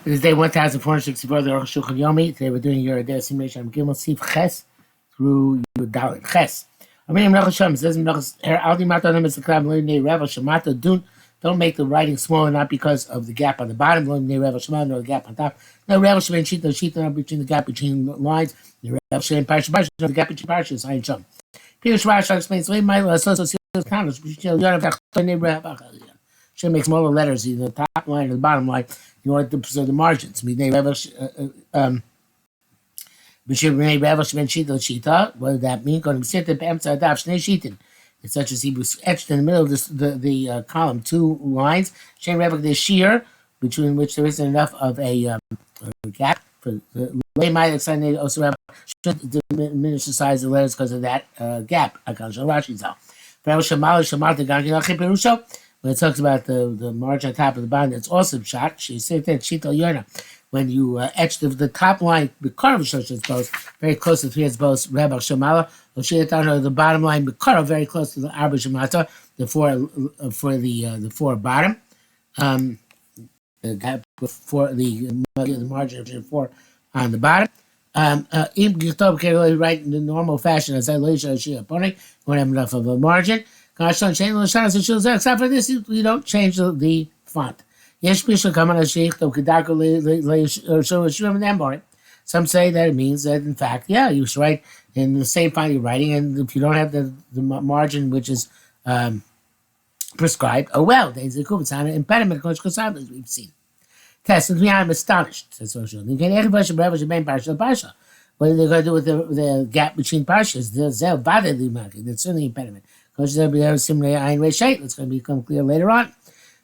It is day 1464 the Arukh HaShulchan Yomi. Today we're doing your simulation. Gimel Sif Ches through Dalit Ches. I mean, Arukh HaShem says, don't make the writing smaller, not because of the gap on the bottom, nor the gap on top. No Rev Shemen Shita, not between the gap between lines. The Rev Shemen Parsha, the gap between Parshas. I Sham. Pirush Rashi explains, should make smaller letters in the top line and the bottom line in order to preserve the margins. What does that mean? It's such as he was etched in the middle of the column, two lines, shear, between which there isn't enough of a gap. For the also have should diminish the size of the letters because of that gap. When it talks about the margin on top of the bottom, it's also shot. She said that Shita Yerna. When you etch the top line, the curve shows both very close to the three heads both Rabbi Shamala, or the bottom line, the curve very close to the Arba Shamata, the the four bottom, the gap for the margin of 4 on the bottom. Write in the normal fashion as I later you won't have enough of a margin. Except for this, you don't change the font. Some say that it means that, in fact, you should write in the same font you're writing, and if you don't have the margin which is prescribed, there's a impediment, as we've seen. Test, and I'm astonished, says Roshul. What are they going to do with the gap between parshas? That's certainly an impediment. It's going to become clear later on.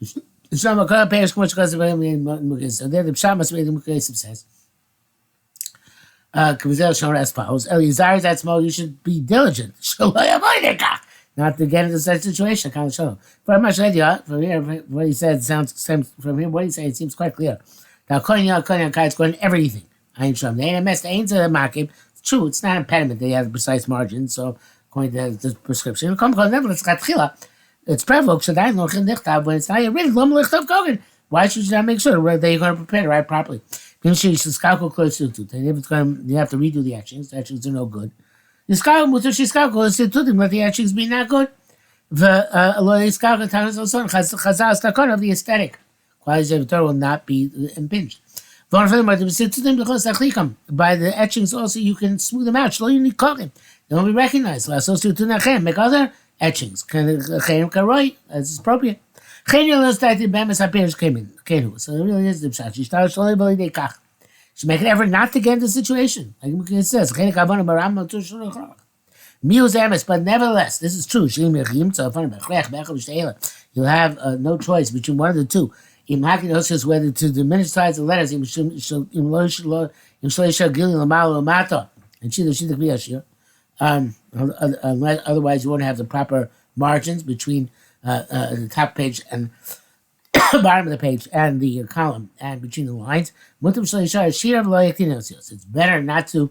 So there the Pshat must be the Mukhasim says. As follows. Eliezer, that's more, you should be diligent. Not to get into such a situation. Very much idea from here, what he said sounds from him, what he said, it seems quite clear. Now it's going everything. It's true, it's not an impediment they have precise margins, so according to the prescription. It's provoked, when it's not written, why should you not make sure that you're going to prepare to write properly? You have to redo the etchings. The etchings are no good. Let the etchings be not good. Of the aesthetic. Quality of the will not be impinged. By the etchings also you can smooth them out. They won't be recognized. Make other etchings. As is appropriate. So it really is the pshat. Should make an effort not to get into the situation. Like it says, but nevertheless, this is true. You'll have no choice between one of the two. Whether to diminish the size of the letters, otherwise you won't have the proper margins between the top page and bottom of the page and the column and between the lines. It's better not to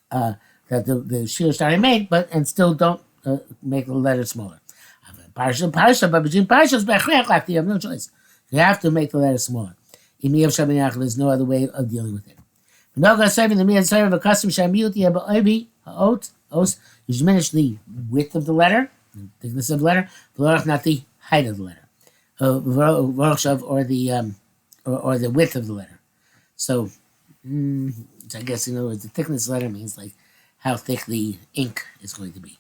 that the shear is already made, and still don't make the letters smaller. But between parshas, you have no choice. You have to make the letters smaller. There's no other way of dealing with it. You diminish the width of the letter, the thickness of the letter, but not the height of the letter, or the width of the letter. So, I guess in other words, the thickness of the letter means like how thick the ink is going to be.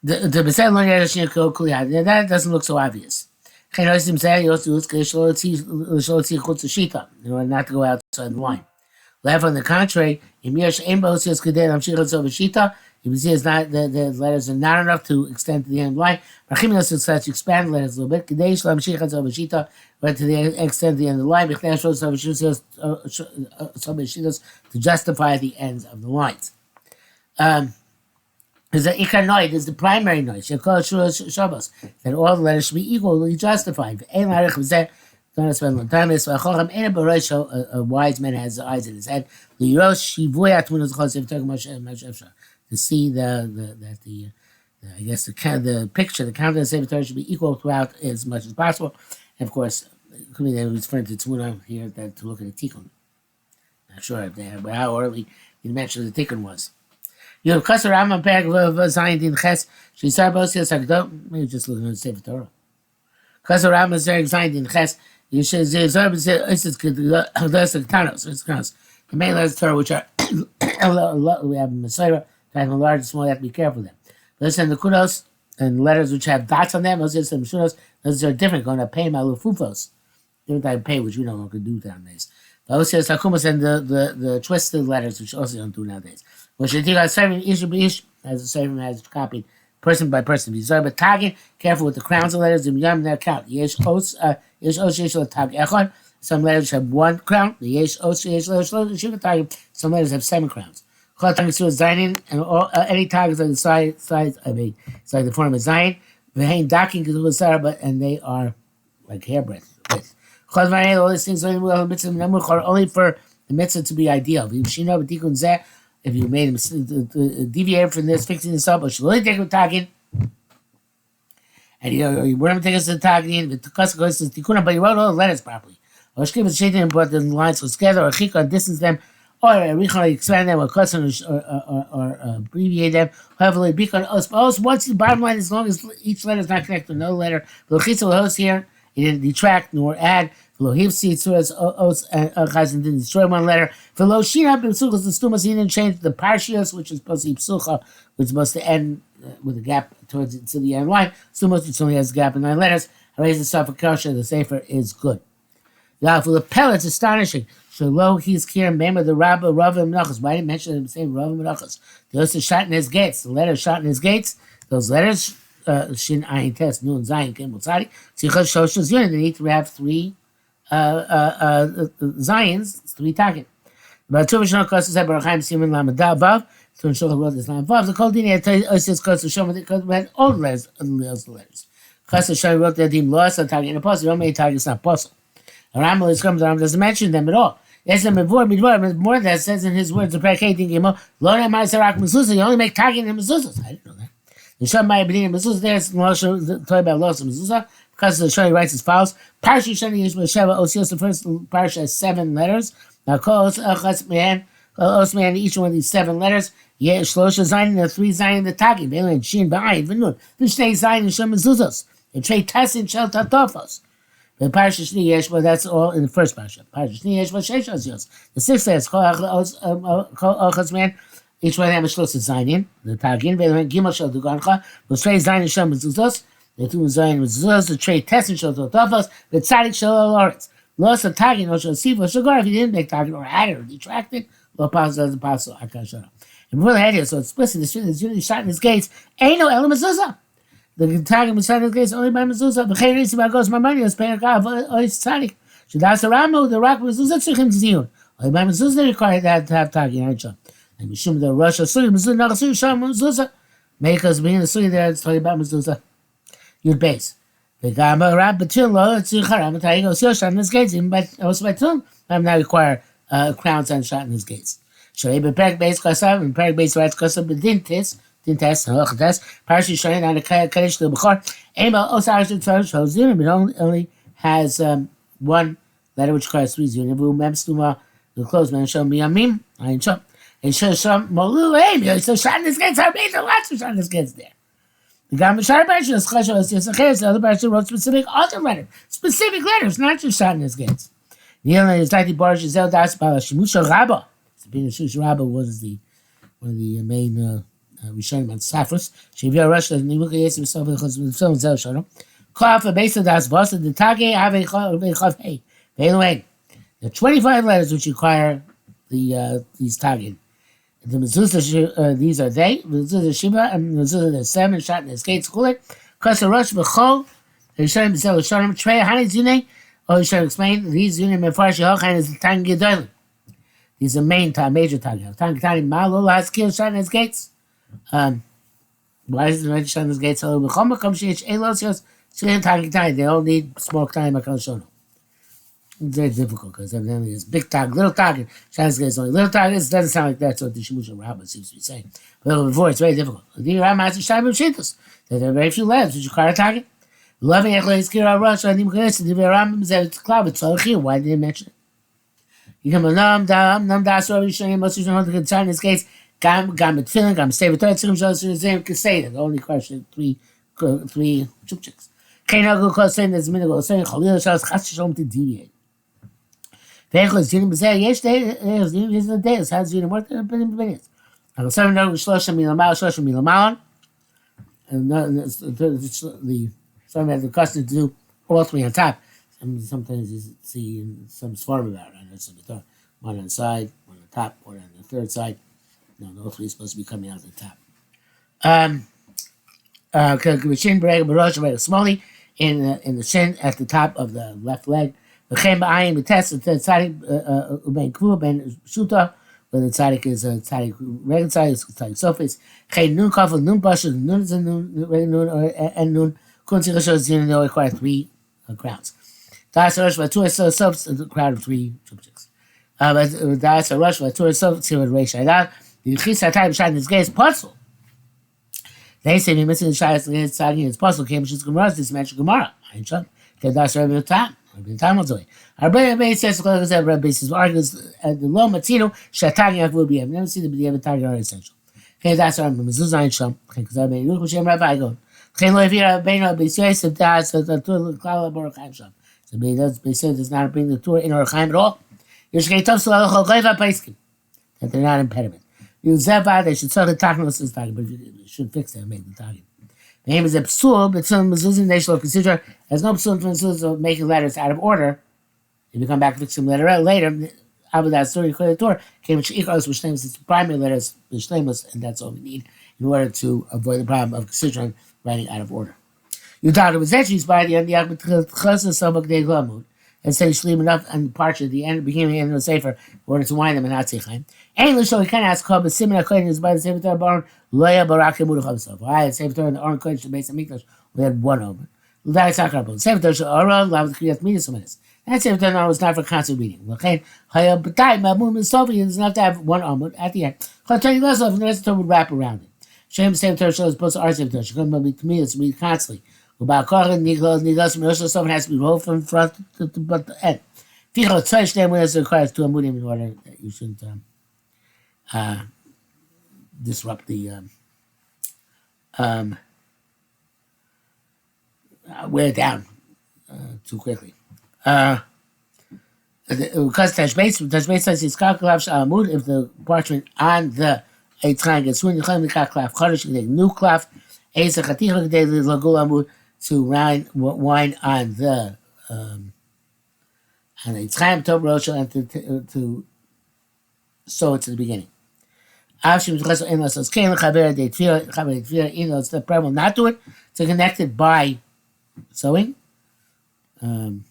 That doesn't look so obvious. In order not to go outside the line. On the contrary, if you see it's not the letters are not enough to extend to the end of the line, to expand the letters a little bit, but to the extent of the end of the line, to justify the ends of the lines. Is the ikar noid is the primary noid. That all the letters should be equally justified. Don't spend a long time. A wise man has eyes in his head. To see the picture, the countenance of the Torah should be equal throughout as much as possible, And of course, it could be that it was referring to Tzmuna here that to look at the Tikkun. Not sure if they have, but how early you mentioned the Tikkun was. You have Kasar Rambam Perek Zayin Din Ches. She said Bosias Hagdom. Maybe just looking at the Sefer Torah. Kasar Rambam Perek Zayin Din Ches. You should say Zarb said Isis Kedos Ktanos. It's Ktanos. The main letters of Torah, which are we have Messiah, that have large and small. You have to be careful with them. Listen, the Kudos and letters which have dots on them. Those are some Shunos. Those are different. Going to pay Malufufos. Different type of pay, which we no longer do nowadays. Also, Sakumas and the twisted letters, which also don't do nowadays. Which I think are serving ish by ish, as the serving has copied person by person. But tagging, careful with the crowns of letters, the yam their count. Yesh os tag echon. Some letters have one crown. The yesh os some letters have 7 crowns. Zayin and any tag is on the side the form of Zayin. Vehain daking and they are like hairbreadth. All these things only for the mitzvah to be ideal. If you made a deviate from this, fixing this up, or should only take a tagging, and you weren't taking the tagging, but the goes to tikuna, but you wrote all the letters properly. Or skip the shaitan and brought the lines together, or chika distance them, or richon expand them, or custom or abbreviate them. However, because once the bottom line, as long as each letter is not connected to another letter, the chitza host here. He didn't detract nor add. Velohivsi tzuras os chazan didn't destroy one letter. Veloshina b'psuchas the stumas he didn't change the parshias, which is supposed to be psucha, which is supposed to end with a gap towards it to the end line. Stumas which only has a gap in 9 letters. I raise the stuff for kasha. The sefer is good. Now for the pellets, astonishing. Shalo he's kirim mema the rabba Rav Menachos. Why didn't mention the same Rav Menachos? The also shot in his gates. The letter shot in his gates. Those letters. Shin Ayin Tes Nun Zayin Gimel Tzadi. Tzichas Shoshos Yonah. They need to have 3 Zayins, 3 Tagin. But two Vishnu Kosos have Baruch Chaim Siman Lamed above. Two Vishnu wrote this line above. The Kol Dini Osis Kosos Shom because we had all the letters. Kosos Shom wrote that Dim Loas on Tagin Apostle. Don't make Tagin. It's not possible. Rambam is comes. Rambam doesn't mention them at all. Yes, and more than that says in his words the Parakei Gimel Lo Nemar Sarak Mezuzah. You only make Tagin and Mezuzahs. I didn't know that. The Shammai B'nai Mezuzah there's talking about loss of Mezuzah because the Shani writes as follows: Parsha Shani Yishma Sheva Osios. The first parsha has 7 letters. Now Kol Os Man, each one of these 7 letters. Yesh Shlosha Zayin, the 3 Zayin, the Tagim, Bela and Shin Ba'ayin V'Nun. V'Shnei Zayin and Shem Mezuzos. And Trey Tessin Shel Tatofos. The parsha Shni Yeshma, that's all in the first parsha. Parsha Shni Yeshma Shesh Osios. The 6th says Kol Os Man. Each one of them is supposed to sign in. The Tagin, Gimel Shel Dugancha, the Trey Zayin Shel Mezuzos, the 2 Zayin Mezuzos, the Trey Tessin Shel Totofos, the Tzadik Shel Loretz. Lost a Tagin, or Shel Siva, Shagar, if you didn't make Tagin, or add it, or detract it, Lo Pasul as a Pasul, Akashara. And before the head here, so it's explicit, this unity shot in his gates, ain't no Ela Mezuzah. The Tagin was shot in his gates only by Mezuzah. The Chay Risi Bagos Mamani, was paying God, Ois Tzadik. Shadas Aramu, the rock Mezuzah, Tzrichim Tziyun. Only by Mezuzah required that to have Tagin, aren't you? And Mishum the Russia Suri Mezuzah Nachasuri Sham Mezuzah. Make us being the Suri there. It's talking about Mezuzah. Your base. The Gama Rab Batil Lo Tzicharam Tayigo Sil shot in his gates. Even by also by Tum, I'm now require crowns and shot in his gates. Shalei Bepek Base Kasav and Perek Base Rights Kasav Dintes Halachates Parshi Shayin on the Kaddish to the Bechor. Ema Osarish Shozim, but only has 1 letter which requires 3 zunim. Vu Memstuma the closed man show me Amim. I ain't sure. And show some Molu, hey, so shot in his gates, I made lots of shot in his gates there. The Gama Shar Barsha is Chasha Osiyasachers, the other Barsha wrote specific letters, not just shot in his gates. The other is like the Barsha Zel Das Bala Shimusha Rabba. Sabina Shush Rabba was one of the main Rishonim on Safros. Shavia Russia, Nimuka Yesim Sofa Zel Shalom. Call for base of Das Boss, the Tage Ave Chav Hey. Anyway, the 25 letters which require these Tagin. The Mezuzah, these are they. Mezuzah Shiva and Mezuzah the 7 shot in his gates. Kulik. Kasa Rosh B'chol. Rishonim B'zel Rishonim. Trey Hani Zune. Oh, Rishonim explain. These Zune Mefarshi Hochain is the Tang Gedolim. These are major Tagin. Tang Tani Malul Haskil shot in his gates. Why is the shot in his gates? Hello B'chol Makom Sheish Elosios. Shilin Tang Tani. They all need small time Makal Shono. It's very difficult because evidently there's big tag, little tag, Shana's gates only little tag. It doesn't sound like that's what the Shemush Rabbah seems to be saying. But before it's very difficult. The Rabbah has to shine with Shittas. There are very few letters which require a target. Loving Echel Skira Rosh, and Nimkes, the Rambam said it's cloud, it's all here. Why did they mention it? You can Nam Das Rabbi Shani Moshe Shon the concern in this case. Gam with feeling, Gam stay with third Sim Shos in the same Kaseda. The only question, three chupchiks. Kain go close saying there's a minute ago saying Khalil Shos Chas Shom to deviate. Vechel is Jinim Bezeh, Yesh Day, is the days, has Jinim, what the minutes. I'm saying no Shloshim Milamal, Shloshim Milamal. And the some have the custom to do all three on top. Sometimes you see in some swarm about it. I know some one on the side, one on the top, one on the third side. No, all three is supposed to be coming out of the top. Shin Breg Barosh Breg Smolly in the shin at the top of the left leg. The Chem Ba'ayin B'Tes the tzaddik uben kvu ben shuta, where the tzaddik is a tzaddik regular tzaddik, is tzaddik sofis. Chem nun kafel nun basher nun is a nun nun and nun kunzi rishos zin they require three crowns. Das Rosh Vatur subs a crowd of three subjects. But Das Rosh Vatur subs here with Reish Adat. The Chis HaTayim Shad in this case puzzle. They say we missing the Shad is talking it's puzzle came she's Gemara this mentioned Gemara. I shot. Das Rabbi Tam. Rabbi Tam was away. Rabbi says Rabbi says argues the low Matino Shatagi will be. I've never seen the B'diavad target are essential. Okay, that's Rabbi Mezuzah and Sham. Okay, because Rabbi Yeruch Hashem Rabbi go. Okay, lo Yevira Rabbi Rabbi Yosef Das the Klal Baruch Chaim Sham. So they said does not bring the Torah in or Chaim at all. You're going to tell that they're not impediment. You Zeva, they should sell the Tachnos as target, but you should fix them and make the target. The name is a psul, but some mezuzim they shall consider as no psul for making letters out of order. If you come back and fix them later, after that story, the Torah came with Shikos, which names its primary letters, which nameless, and that's all we need in order to avoid the problem of considering writing out of order. You thought it was actually by the end of the Yachmat and say Shlim enough and parts at the end, beginning and the safer, in order to wind them and not say Chaim. English, so we can ask Kob, but Simon HaKoyin is by the Sefer Torah Baron, Loya Barak Yemuruch HaMasav. Why? The Sefer Torah and the Aron Koyin, the base of Mikdash, we had one over. L'dai Sakrabo. The Sefer Torah shall Aron, Lav the Kriyat Midas Omedes. That Sefer Torah was not for constant reading. L'chein, Chaya B'tai, Ma'amum and Sofi, is not to have one Amud at the end. Chaya Lessov, and the rest of the Torah would wrap around it. Shem Sefer Torah shows opposed to our Sefer Torah. Shekon Ma'amid K'midas, read constantly. About Kochen, Nigos, Mirosh, someone has to be rolled from front to the end. Fichot Tzvei Shnei Amudim requires two Amudim in order that you shouldn't disrupt the wear it down too quickly. Because Tashbeit says it's Kaklav Amud, if the parchment on the Eitran gets ruined, you claim the Kaklav Chodesh, you take new cloth, Eza Chaticha, the Lagul Amud, to wine on the and it's time to Roshel and to sew it to the beginning. It's the problem not to it, to connect it by sewing. Not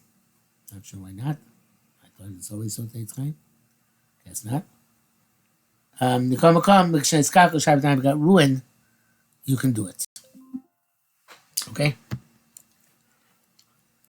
sure why not. I thought it's always so time. Guess not. Got ruined, you can do it. Okay?